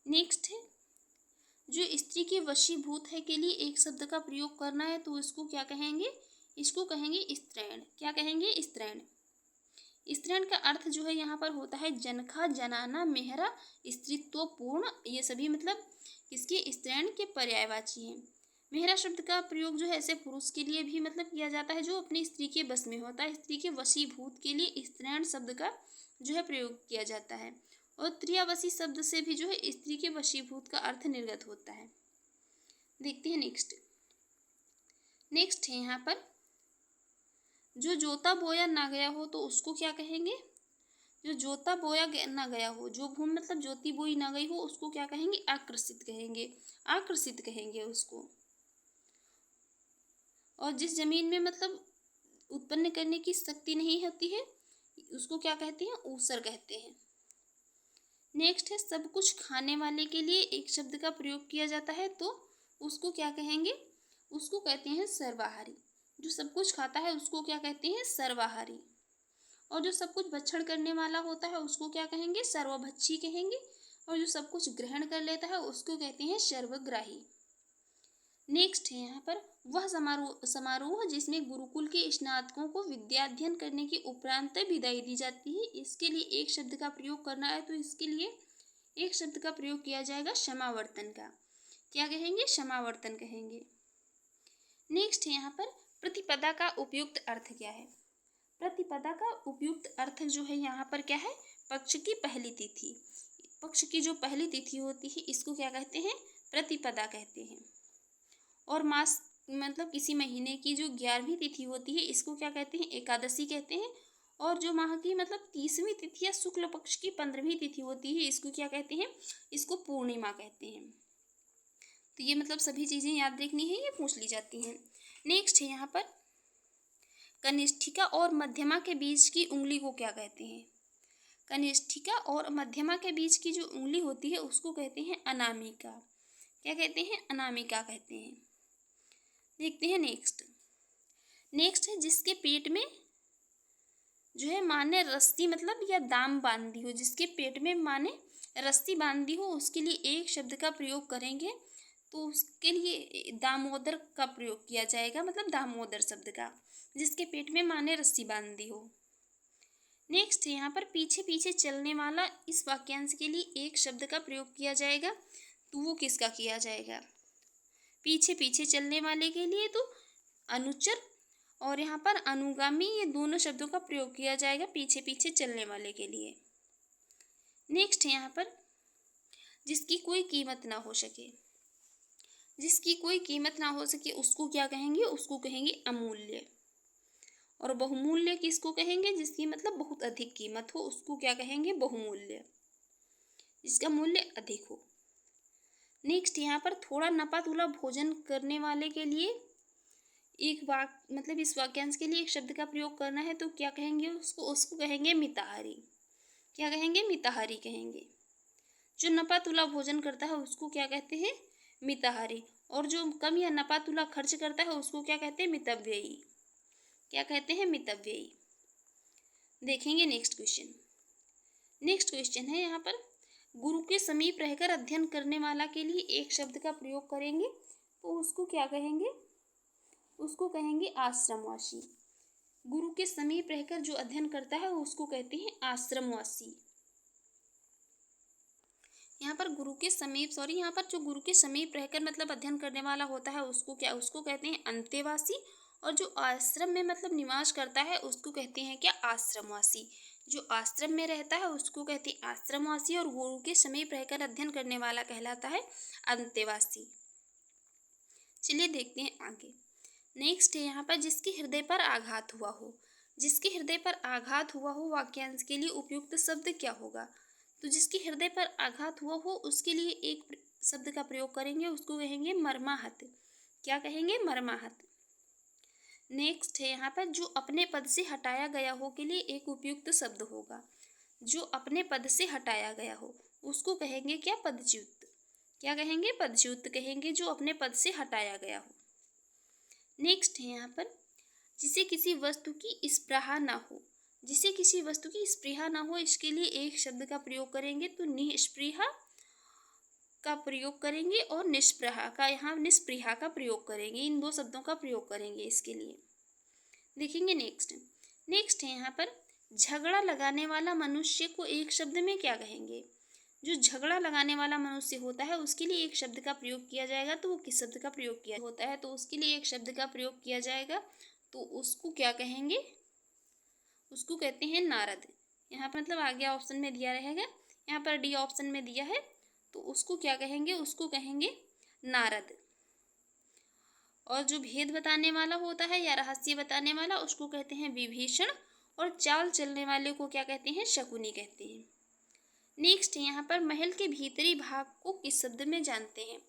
नेक्स्ट है, जो स्त्री के वशीभूत है के लिए एक शब्द का प्रयोग करना है तो इसको क्या कहेंगे? इसको कहेंगे स्त्रैण। क्या कहेंगे? स्त्रैण। स्त्रीण का अर्थ जो है यहाँ पर होता है जनखा, जनाना, मेहरा, स्त्रीत्वपूर्ण। ये सभी मतलब किसके? स्त्रीण के पर्यायवाची हैं। मेहरा शब्द का प्रयोग जो है ऐसे पुरुष के लिए भी मतलब किया जाता है जो अपनी स्त्री के बस में होता है। स्त्री के वशीभूत के लिए स्त्रीण शब्द का जो है प्रयोग किया जाता है। और त्रियावसी शब्द से भी जो है स्त्री के वशीभूत का अर्थ निर्गत होता है। देखते हैं नेक्स्ट है यहाँ पर, जो जोता बोया ना गया हो तो उसको क्या कहेंगे? जो जोता बोया ना गया हो, जो भूमि मतलब जोती बोई ना गई हो उसको क्या कहेंगे? आकृषित कहेंगे। आकृषित कहेंगे उसको। और जिस जमीन में मतलब उत्पन्न करने की शक्ति नहीं होती है उसको क्या कहते हैं? ऊसर कहते हैं। नेक्स्ट है, सब कुछ खाने वाले के लिए एक शब्द का प्रयोग किया जाता है तो उसको क्या कहेंगे? उसको कहते हैं सर्वाहारी। जो सब कुछ खाता है उसको क्या कहते हैं? सर्वाहारी। और जो सब कुछ भक्षण करने वाला होता है उसको क्या कहेंगे? सर्वभक्षी कहेंगे। और जो सब कुछ ग्रहण कर लेता है उसको कहते हैं सर्वग्राही। नेक्स्ट है यहाँ पर, वह समारोह जिसमें गुरुकुल के स्नातकों को विद्याध्ययन करने के उपरांत विदाई दी जाती है, इसके लिए एक शब्द का प्रयोग करना है तो इसके लिए एक शब्द का प्रयोग किया जाएगा समावर्तन का। क्या कहेंगे? समावर्तन कहेंगे। नेक्स्ट है यहाँ पर, प्रतिपदा का उपयुक्त अर्थ क्या है? प्रतिपदा का उपयुक्त अर्थ जो है यहाँ पर क्या है? पक्ष की पहली तिथि। पक्ष की जो पहली तिथि होती है इसको क्या कहते हैं? प्रतिपदा कहते हैं। और मास मतलब किसी महीने की जो 11वीं तिथि होती है इसको क्या कहते हैं? एकादशी कहते हैं। और जो माह की मतलब 30वीं तिथि या शुक्ल पक्ष की 15वीं तिथि होती है इसको क्या कहते हैं? इसको पूर्णिमा कहते हैं। तो ये मतलब सभी चीज़ें याद रखनी है, ये पूछ ली जाती हैं। नेक्स्ट है यहाँ पर, कनिष्ठिका और मध्यमा के बीच की उंगली को क्या कहते हैं? कनिष्ठिका और मध्यमा के बीच की जो उंगली होती है उसको कहते हैं अनामिका। क्या कहते हैं? अनामिका कहते हैं। देखते हैं नेक्स्ट है, जिसके पेट में जो है माँ ने रस्सी मतलब या दाम बांध दी हो, जिसके पेट में माँ ने रस्सी बांध दी हो उसके लिए एक शब्द का प्रयोग करेंगे तो उसके लिए दामोदर का प्रयोग किया जाएगा, मतलब दामोदर शब्द का, जिसके पेट में माँ ने रस्सी बांध दी हो। नेक्स्ट यहाँ पर, पीछे पीछे चलने वाला इस वाक्यांश के लिए एक शब्द का प्रयोग किया जाएगा तो वो किसका किया जाएगा? पीछे पीछे चलने वाले के लिए तो अनुचर और यहाँ पर अनुगामी, ये दोनों शब्दों का प्रयोग किया जाएगा पीछे पीछे चलने वाले के लिए। नेक्स्ट यहाँ पर, जिसकी कोई कीमत ना हो सके। जिसकी कोई कीमत ना हो सके उसको क्या कहेंगे? उसको कहेंगे अमूल्य। और बहुमूल्य किसको कहेंगे? जिसकी मतलब बहुत अधिक कीमत हो उसको क्या कहेंगे? बहुमूल्य। जिसका मूल्य अधिक हो। नेक्स्ट यहाँ पर, थोड़ा नपा तुला भोजन करने वाले के लिए एक मतलब इस वाक्यांश के लिए एक शब्द का प्रयोग करना है तो क्या कहेंगे? उसको कहेंगे मिताहारी। क्या कहेंगे? मिताहारी कहेंगे। जो नपा तुला भोजन करता है उसको क्या कहते हैं? मिताहारी। और जो कम या नपा तुला खर्च करता है उसको क्या कहते हैं? मितव्ययी। क्या कहते हैं? मितव्ययी। देखेंगे नेक्स्ट क्वेश्चन। नेक्स्ट क्वेश्चन है यहाँ पर, गुरु के समीप रहकर अध्ययन करने वाला के लिए एक शब्द का प्रयोग करेंगे तो उसको क्या कहेंगे? उसको कहेंगे आश्रमवासी। गुरु के समीप रहकर जो अध्ययन करता है उसको कहते हैं आश्रमवासी। यहाँ पर गुरु के समीप रहकर मतलब अध्ययन करने वाला होता है उसको कहते हैं अंतेवासी। और जो आश्रम में मतलब निवास करता है उसको कहते हैं क्या? आश्रमवासी। जो आश्रम में रहता है उसको कहते हैं आश्रमवासी और गुरु के समीप रहकर अध्ययन करने वाला कहलाता है अंतेवासी। चलिए देखते हैं आगे। नेक्स्ट है यहाँ पर, जिसके हृदय पर आघात हुआ हो। जिसके हृदय पर आघात हुआ हो वाक्यांश के लिए उपयुक्त शब्द क्या होगा? तो जिसके हृदय पर आघात हुआ हो उसके लिए एक शब्द का प्रयोग करेंगे, उसको कहेंगे मर्माहत। क्या कहेंगे? मर्माहत। नेक्स्ट है यहाँ पर, जो अपने पद से हटाया गया हो के लिए एक उपयुक्त शब्द होगा। जो अपने पद से हटाया गया हो उसको कहेंगे क्या? पदच्युत। क्या कहेंगे? पदच्युत कहेंगे, जो अपने पद से हटाया गया हो। नेक्स्ट है यहाँ पर, जिसे किसी वस्तु की स्पृहा ना हो। जिसे किसी वस्तु की स्पृहा ना हो इसके लिए एक शब्द का प्रयोग करेंगे, तो निस्पृहा का प्रयोग करेंगे और निस्पृहा का प्रयोग करेंगे। इन दो शब्दों का प्रयोग करेंगे इसके लिए। देखेंगे नेक्स्ट है यहाँ पर, झगड़ा लगाने वाला मनुष्य को एक शब्द में क्या कहेंगे? जो झगड़ा लगाने वाला मनुष्य होता है उसके लिए एक शब्द का प्रयोग किया जाएगा, तो वो किस शब्द का प्रयोग किया होता है? तो उसके लिए एक शब्द का प्रयोग किया जाएगा, तो उसको क्या कहेंगे? उसको कहते हैं नारद। यहाँ पर मतलब आगे ऑप्शन में दिया रहेगा, यहाँ पर डी ऑप्शन में दिया है, तो उसको क्या कहेंगे? उसको कहेंगे नारद। और जो भेद बताने वाला होता है या रहस्य बताने वाला उसको कहते हैं विभीषण। और चाल चलने वाले को क्या कहते हैं? शकुनी कहते हैं। नेक्स्ट है यहाँ पर, महल के भीतरी भाग को किस शब्द में जानते हैं?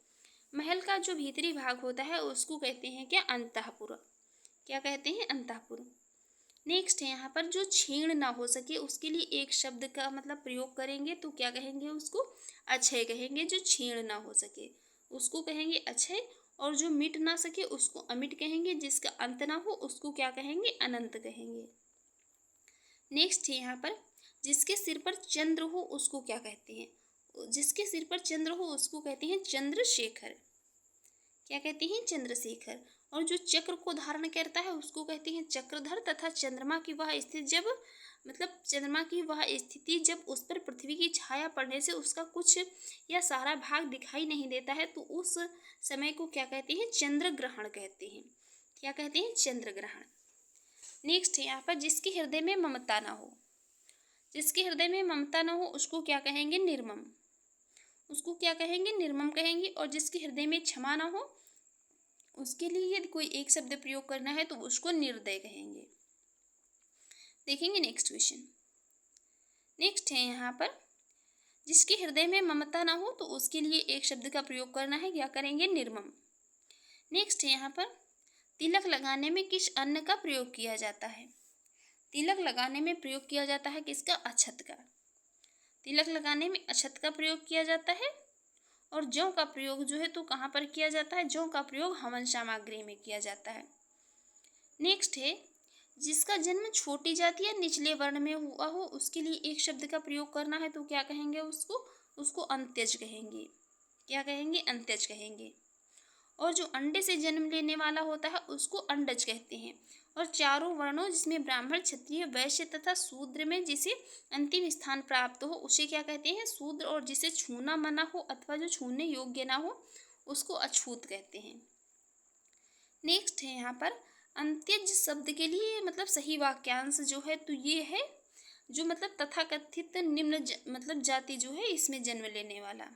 महल का जो भीतरी भाग होता है उसको कहते हैं क्या? अंतःपुर। क्या कहते हैं? अंतःपुर। नेक्स्ट है यहाँ पर, जो क्षीण ना हो सके उसके लिए एक शब्द का मतलब प्रयोग करेंगे, तो क्या कहेंगे? उसको अक्षय कहेंगे। जो क्षीण ना हो सके उसको कहेंगे अक्षय, और जो मिट ना सके उसको अमिट कहेंगे। जिसका अंत ना हो उसको क्या कहेंगे? अनंत कहेंगे। नेक्स्ट है यहाँ पर, जिसके सिर पर चंद्र हो उसको क्या कहते हैं? जिसके सिर पर चंद्र हो उसको कहते हैं चंद्रशेखर। क्या कहते हैं? चंद्रशेखर। और जो चक्र को धारण करता है उसको कहते हैं चक्रधर। तथा चंद्रमा की वह स्थिति जब उस पर पृथ्वी की छाया पड़ने से उसका कुछ या सारा भाग दिखाई नहीं देता है, तो उस समय को क्या कहते हैं? चंद्र ग्रहण कहते हैं। क्या कहते हैं? चंद्र ग्रहण। नेक्स्ट है यहाँ पर, जिसके हृदय में ममता ना हो। जिसके हृदय में ममता ना हो उसको क्या कहेंगे? निर्मम। उसको क्या कहेंगे? निर्मम कहेंगे। और जिसके हृदय में क्षमा ना हो उसके लिए यदि कोई एक शब्द प्रयोग करना है तो उसको निर्दय कहेंगे। देखेंगे नेक्स्ट क्वेश्चन। नेक्स्ट है यहाँ पर, जिसके हृदय में ममता ना हो तो उसके लिए एक शब्द का प्रयोग करना है। क्या करेंगे? निर्मम। नेक्स्ट है यहाँ पर, तिलक लगाने में किस अन्न का प्रयोग किया जाता है? तिलक लगाने में प्रयोग किया जाता है किसका? अक्षत का। तिलक लगाने में अक्षत का प्रयोग किया जाता है। और जौ का प्रयोग जो है तो कहाँ पर किया जाता है? जौ का प्रयोग हवन सामग्री में किया जाता है। नेक्स्ट है, जिसका जन्म छोटी जाति या निचले वर्ण में हुआ हो उसके लिए एक शब्द का प्रयोग करना है, तो क्या कहेंगे? उसको अंत्यज कहेंगे। क्या कहेंगे? अंत्यज कहेंगे। और जो अंडे से जन्म लेने वाला होता है उसको अंडज कहते हैं। और चारों वर्णों जिसमें ब्राह्मण, क्षत्रिय, वैश्य तथा शूद्र में जिसे अंतिम स्थान प्राप्त हो उसे क्या कहते हैं? शूद्र। और जिसे छूना मना हो अथवा जो छूने योग्य ना हो उसको अछूत कहते हैं। नेक्स्ट है यहाँ पर, अंत्यज शब्द के लिए मतलब सही वाक्यांश जो है तो ये है, जो मतलब तथाकथित निम्न जाति जो है इसमें जन्म लेने वाला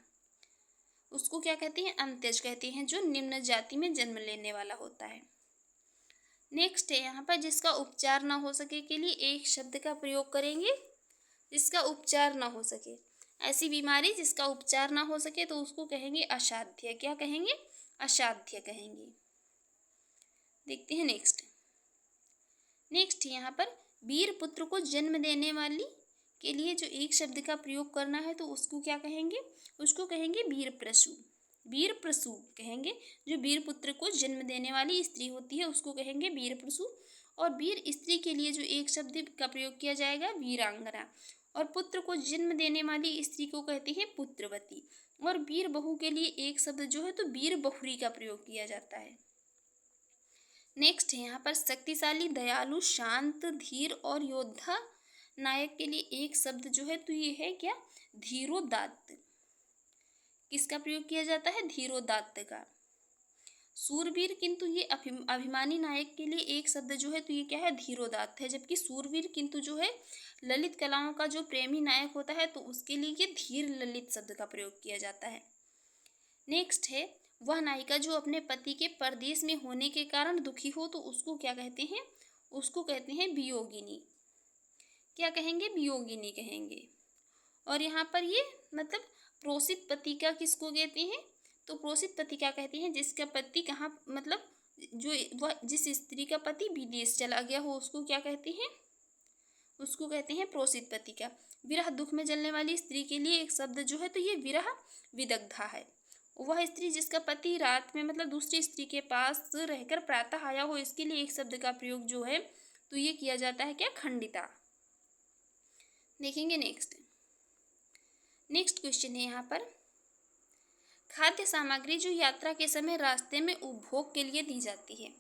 उसको क्या कहते हैं? अंत्यज कहते हैं, जो निम्न जाति में जन्म लेने वाला होता है। नेक्स्ट है यहाँ पर, जिसका उपचार ना हो सके के लिए एक शब्द का प्रयोग करेंगे। जिसका उपचार ना हो सके, ऐसी बीमारी जिसका उपचार ना हो सके तो उसको कहेंगे असाध्य। क्या कहेंगे? असाध्य कहेंगे। देखते हैं नेक्स्ट यहाँ पर, वीर पुत्र को जन्म देने वाली के लिए जो एक शब्द का प्रयोग करना है तो उसको क्या कहेंगे? उसको कहेंगे वीर प्रसू। वीर प्रसू कहेंगे। जो वीर पुत्र को जन्म देने वाली स्त्री होती है उसको कहेंगे वीर प्रसू। और वीर स्त्री के लिए जो एक शब्द का प्रयोग किया जाएगा वीरांगना। और पुत्र को जन्म देने वाली स्त्री को कहते हैं पुत्रवती। और वीर बहू के लिए एक शब्द जो है तो वीर बहुरी का प्रयोग किया जाता है। नेक्स्ट है यहाँ पर शक्तिशाली, दयालु, शांत, धीर और योद्धा नायक के लिए एक शब्द जो है तो ये है क्या, धीरोदात्त। किसका प्रयोग किया जाता है, धीरोदात्त का। सूरवीर किंतु ये अभिमानी नायक के लिए एक शब्द जो है तो ये क्या है, धीरोदात्त है। जबकि सूरवीर किंतु जो है ललित कलाओं का जो प्रेमी नायक होता है तो उसके लिए ये धीर ललित शब्द का प्रयोग किया जाता है। नेक्स्ट है, वह नायिका जो अपने पति के परदेश में होने के कारण दुखी हो तो उसको क्या कहते हैं, उसको कहते हैं वियोगिनी। क्या कहेंगे, वियोगिनी कहेंगे। और यहाँ पर ये मतलब प्रोसित पतिका किसको कहते हैं, तो प्रोसित पतिका कहते हैं जिसका पति कहाँ, मतलब जो वह जिस स्त्री का पति विदेश चला गया हो उसको क्या कहते हैं, उसको कहते हैं प्रोसित पतिका। विरह दुख में जलने वाली स्त्री के लिए एक शब्द जो है तो ये विरह विदग्धा है। वह स्त्री जिसका पति रात में मतलब दूसरी स्त्री के पास रहकर प्रातः आया हो, इसके लिए एक शब्द का प्रयोग जो है तो ये किया जाता है क्या, खंडिता। देखेंगे नेक्स्ट क्वेश्चन है यहाँ पर, खाद्य सामग्री जो यात्रा के समय रास्ते में उपभोग के लिए दी जाती है।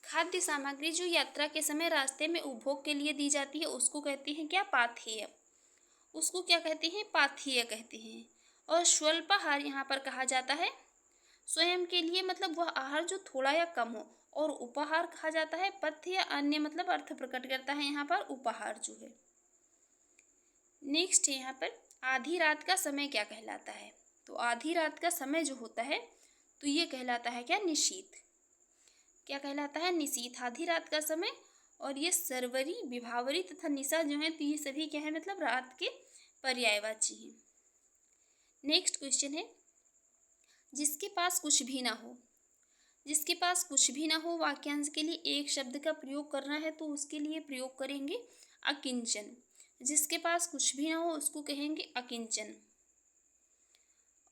खाद्य सामग्री जो यात्रा के समय रास्ते में उपभोग के लिए दी जाती है उसको कहते हैं क्या, पाथेय। उसको क्या कहते हैं, पाथेय कहते हैं। और स्वल्पाहार यहाँ पर कहा जाता है स्वयं के लिए, मतलब वह आहार जो थोड़ा या कम हो। और उपहार कहा जाता है पथ्य या अन्य, मतलब अर्थ प्रकट करता है यहाँ पर उपहार जो है। नेक्स्ट है यहाँ पर, आधी रात का समय क्या कहलाता है। तो आधी रात का समय जो होता है तो ये कहलाता है क्या, निशीथ। क्या कहलाता है, निशीथ, आधी रात का समय। और ये सरवरी, विभावरी तथा निशा जो है तो ये सभी क्या है, मतलब रात के पर्यायवाची हैं। नेक्स्ट क्वेश्चन है, जिसके पास कुछ भी ना हो। जिसके पास कुछ भी ना हो वाक्यांश के लिए एक शब्द का प्रयोग करना है तो उसके लिए प्रयोग करेंगे अकिंचन। जिसके पास कुछ भी ना हो उसको कहेंगे अकिंचन।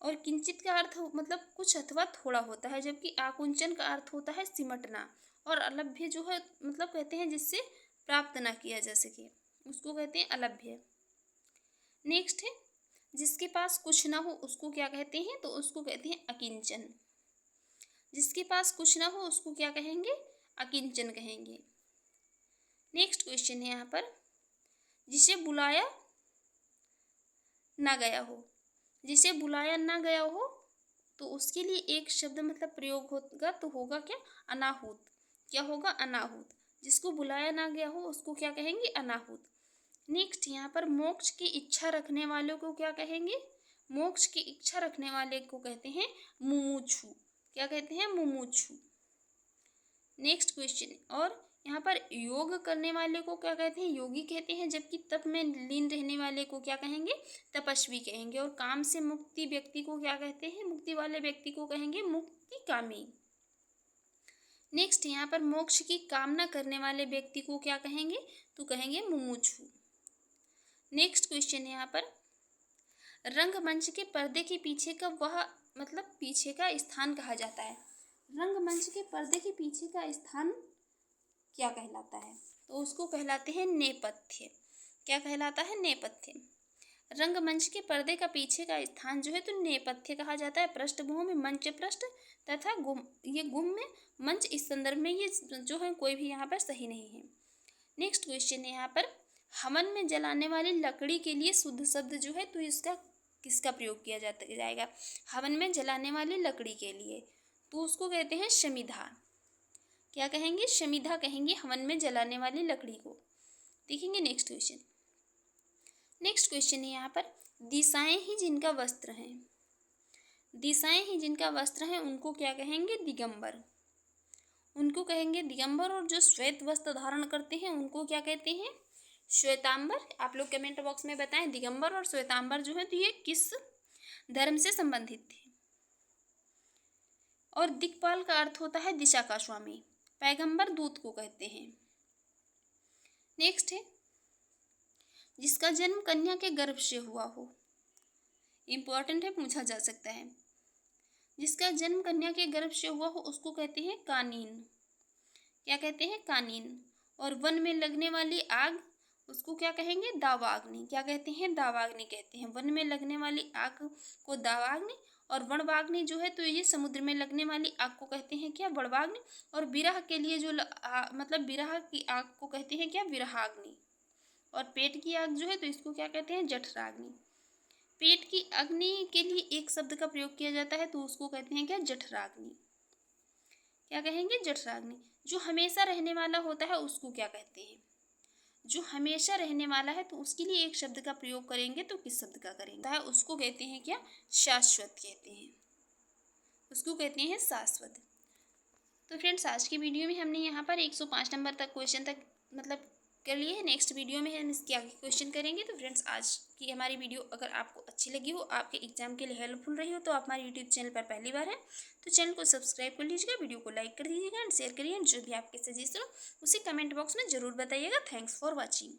और किंचित का अर्थ मतलब कुछ अथवा थोड़ा होता है, जबकि आकुंचन का अर्थ होता है सिमटना। और अलभ्य जो है मतलब कहते हैं जिससे प्राप्त ना किया जा सके, उसको कहते हैं अलभ्य। नेक्स्ट है, जिसके पास कुछ ना हो उसको क्या कहते हैं, तो उसको कहते हैं अकिंचन। जिसके पास कुछ ना हो उसको क्या कहेंगे, अकिंचन कहेंगे। नेक्स्ट क्वेश्चन है यहाँ पर, जिसे बुलाया ना गया हो। जिसे बुलाया ना गया हो तो उसके लिए एक शब्द मतलब प्रयोग होगा तो होगा क्या, अनाहूत। क्या होगा, अनाहूत। जिसको बुलाया ना गया हो उसको क्या कहेंगे, अनाहूत। नेक्स्ट यहाँ पर, मोक्ष की इच्छा रखने वालों को क्या कहेंगे, मोक्ष की इच्छा रखने वाले को कहते हैं मुमुक्षु। क्या कहते हैं, मुमुक्षु। नेक्स्ट क्वेश्चन, और यहाँ पर योग करने वाले को क्या कहते हैं, योगी कहते हैं। जबकि तप में लीन रहने वाले को क्या कहेंगे, तपस्वी कहेंगे। और काम से मुक्ति व्यक्ति को क्या कहते हैं, मुक्ति वाले व्यक्ति को कहेंगे मुक्ति कामी। नेक्स्ट यहाँ पर, मोक्ष की कामना करने वाले व्यक्ति को क्या कहेंगे, तो कहेंगे मुमुक्षु। नेक्स्ट क्वेश्चन है यहाँ पर, रंगमंच के पर्दे के पीछे का वह मतलब पीछे का स्थान कहा जाता है। रंगमंच के पर्दे के पीछे का स्थान क्या कहलाता है, तो उसको कहलाते हैं नेपथ्य। क्या कहलाता है, नेपथ्य। रंगमंच के पर्दे का पीछे का स्थान जो है तो नेपथ्य कहा जाता है। पृष्ठभूमि मंच पृष्ठ तथा ये गुम्य मंच, इस संदर्भ में ये जो है कोई भी यहाँ पर सही नहीं है। नेक्स्ट क्वेश्चन है यहाँ पर, हवन में जलाने वाली लकड़ी के लिए शुद्ध शब्द जो है तो इसका किसका प्रयोग किया जाएगा, हवन में जलाने वाली लकड़ी के लिए, तो उसको कहते हैं शमिधा। क्या कहेंगे, शमिधा कहेंगे हवन में जलाने वाली लकड़ी को। देखेंगे नेक्स्ट क्वेश्चन। नेक्स्ट क्वेश्चन है यहाँ पर, दिशाएं ही जिनका वस्त्र हैं। दिशाएं ही जिनका वस्त्र हैं उनको क्या कहेंगे, दिगंबर। उनको कहेंगे दिगंबर। और जो श्वेत वस्त्र धारण करते हैं उनको क्या कहते हैं, श्वेतांबर। आप लोग कमेंट बॉक्स में बताएं दिगंबर और श्वेतांबर जो है तो ये किस धर्म से संबंधित थे। और दिक्पाल का अर्थ होता है दिशा का स्वामी। पैगंबर दूत को कहते हैं। नेक्स्ट है, जिसका जन्म कन्या के गर्भ से हुआ हो। इंपॉर्टेंट है, पूछा जा सकता है। जिसका जन्म कन्या के गर्भ से हुआ हो उसको कहते हैं कानीन। क्या कहते हैं, कानीन। और वन में लगने वाली आग उसको क्या कहेंगे? दावाग्नि। क्या कहते हैं? दावाग्नि कहते हैं। वन में लगने वाली आग को दावाग्नि, और वणवाग्नि जो है तो ये समुद्र में लगने वाली आग को कहते हैं क्या? वणवाग्नि। और विरह के लिए जो मतलब विरह की आग को कहते हैं क्या? विरहाग्नि। और पेट की आग जो है तो इसको क्या कहते हैं? जठराग्नि। पेट की अग्नि के लिए एक शब्द का प्रयोग किया जाता है तो उसको कहते हैं क्या? जठराग्नि। क्या कहेंगे? जठराग्नि। जो हमेशा रहने वाला होता है उसको क्या कहते हैं? जो हमेशा रहने वाला है तो उसके लिए एक शब्द का प्रयोग करेंगे तो किस शब्द का करेंगे? उसको कहते हैं क्या? शाश्वत कहते हैं। उसको कहते हैं शाश्वत। तो फ्रेंड्स, आज की वीडियो में हमने यहाँ पर 105 नंबर तक क्वेश्चन तक मतलब कर लिए हैं। नेक्स्ट वीडियो में हम इसके आगे क्वेश्चन करेंगे। तो फ्रेंड्स, आज की हमारी वीडियो अगर आपको अच्छी लगी हो, आपके एग्जाम के लिए हेल्पफुल रही हो, तो आप हमारे यूट्यूब चैनल पर पहली बार है तो चैनल को सब्सक्राइब कर लीजिएगा, वीडियो को लाइक कर दीजिएगा एंड शेयर करिए। जो भी आपके सजेशन हो उसे कमेंट बॉक्स में ज़रूर बताइएगा। Thanks for watching.